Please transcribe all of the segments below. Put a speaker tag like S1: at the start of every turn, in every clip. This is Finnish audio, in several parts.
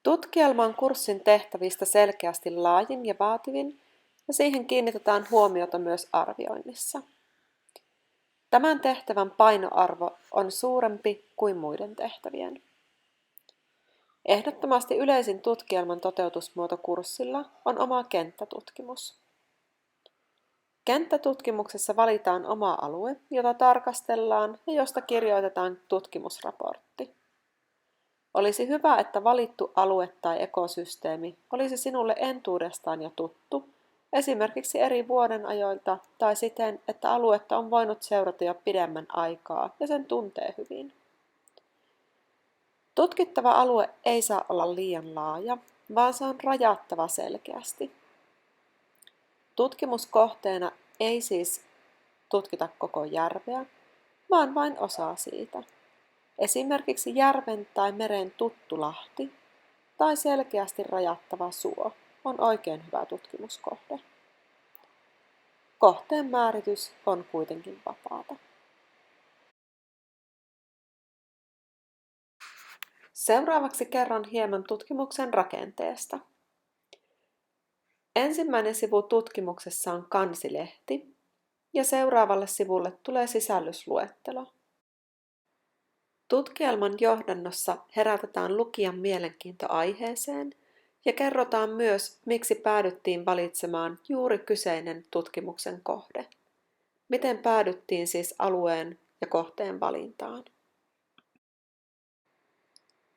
S1: Tutkielma on kurssin tehtävistä selkeästi laajin ja vaativin, ja siihen kiinnitetään huomiota myös arvioinnissa. Tämän tehtävän painoarvo on suurempi kuin muiden tehtävien. Ehdottomasti yleisin tutkielman toteutusmuoto kurssilla on oma kenttätutkimus. Kenttätutkimuksessa valitaan oma alue, jota tarkastellaan ja josta kirjoitetaan tutkimusraportti. Olisi hyvä, että valittu alue tai ekosysteemi olisi sinulle entuudestaan jo tuttu, esimerkiksi eri vuodenajoilta tai siten, että aluetta on voinut seurata jo pidemmän aikaa ja sen tuntee hyvin. Tutkittava alue ei saa olla liian laaja, vaan se on rajattava selkeästi. Tutkimuskohteena ei siis tutkita koko järveä, vaan vain osaa siitä. Esimerkiksi järven tai meren tuttu lahti tai selkeästi rajattava suo on oikein hyvä tutkimuskohde. Kohteen määritys on kuitenkin vapaata. Seuraavaksi kerron hieman tutkimuksen rakenteesta. Ensimmäinen sivu tutkimuksessa on kansilehti ja seuraavalle sivulle tulee sisällysluettelo. Tutkielman johdannossa herätetään lukijan mielenkiinto aiheeseen ja kerrotaan myös, miksi päädyttiin valitsemaan juuri kyseinen tutkimuksen kohde. Miten päädyttiin siis alueen ja kohteen valintaan.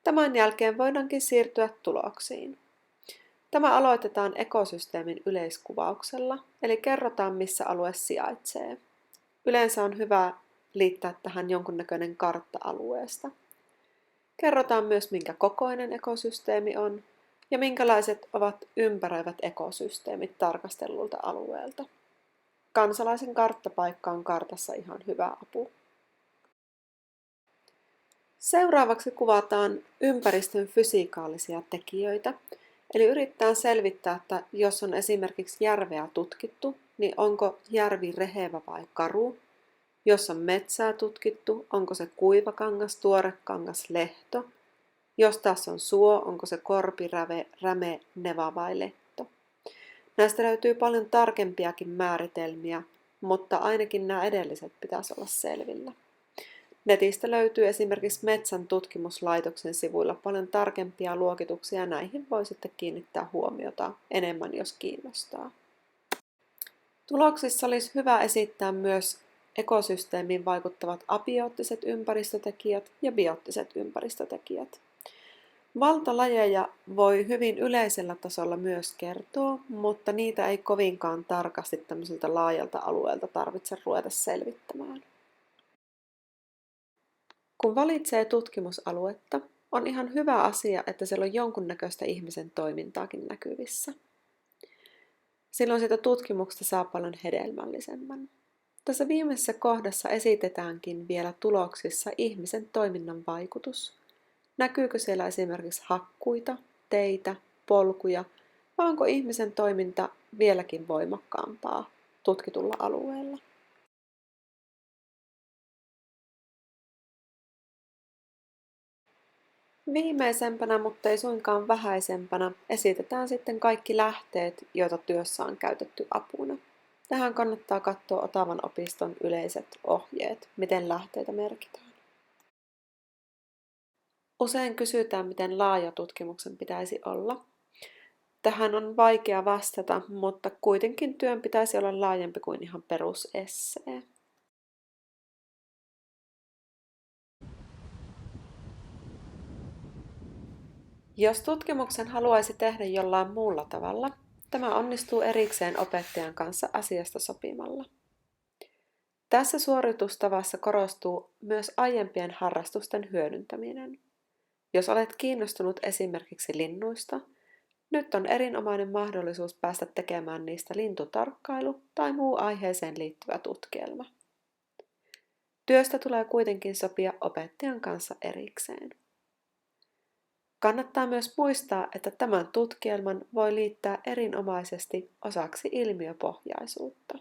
S1: Tämän jälkeen voidaankin siirtyä tuloksiin. Tämä aloitetaan ekosysteemin yleiskuvauksella, eli kerrotaan missä alue sijaitsee. Yleensä on hyvä liittää tähän jonkunnäköinen kartta alueesta. Kerrotaan myös minkä kokoinen ekosysteemi on ja minkälaiset ovat ympäröivät ekosysteemit tarkastellulta alueelta. Kansalaisen karttapaikka on kartassa ihan hyvä apu. Seuraavaksi kuvataan ympäristön fysikaalisia tekijöitä, eli yritetään selvittää, että jos on esimerkiksi järveä tutkittu, niin onko järvi rehevä vai karu? Jos on metsää tutkittu, onko se kuivakangas, tuorekangas, lehto? Jos taas on suo, onko se korpi, räme, neva vai lehto? Näistä löytyy paljon tarkempiakin määritelmiä, mutta ainakin nämä edelliset pitäisi olla selvillä. Netistä löytyy esimerkiksi Metsän tutkimuslaitoksen sivuilla paljon tarkempia luokituksia ja näihin voi sitten kiinnittää huomiota enemmän, jos kiinnostaa. Tuloksissa olisi hyvä esittää myös ekosysteemiin vaikuttavat abioottiset ympäristötekijät ja bioottiset ympäristötekijät. Valtalajeja voi hyvin yleisellä tasolla myös kertoa, mutta niitä ei kovinkaan tarkasti tämmöiseltä laajalta alueelta tarvitse ruveta selvittämään. Kun valitsee tutkimusaluetta, on ihan hyvä asia, että siellä on jonkunnäköistä ihmisen toimintaakin näkyvissä. Silloin siitä tutkimuksesta saa paljon hedelmällisemmän. Tässä viimeisessä kohdassa esitetäänkin vielä tuloksissa ihmisen toiminnan vaikutus. Näkyykö siellä esimerkiksi hakkuita, teitä, polkuja, vai onko ihmisen toiminta vieläkin voimakkaampaa tutkitulla alueella? Viimeisempänä, mutta ei suinkaan vähäisempänä, esitetään sitten kaikki lähteet, joita työssä on käytetty apuna. Tähän kannattaa katsoa Otavan opiston yleiset ohjeet, miten lähteitä merkitään. Usein kysytään, miten laaja tutkimuksen pitäisi olla. Tähän on vaikea vastata, mutta kuitenkin työn pitäisi olla laajempi kuin ihan perusessee. Jos tutkimuksen haluaisi tehdä jollain muulla tavalla, tämä onnistuu erikseen opettajan kanssa asiasta sopimalla. Tässä suoritustavassa korostuu myös aiempien harrastusten hyödyntäminen. Jos olet kiinnostunut esimerkiksi linnuista, nyt on erinomainen mahdollisuus päästä tekemään niistä lintutarkkailu tai muu aiheeseen liittyvä tutkielma. Työstä tulee kuitenkin sopia opettajan kanssa erikseen. Kannattaa myös muistaa, että tämän tutkielman voi liittää erinomaisesti osaksi ilmiöpohjaisuutta.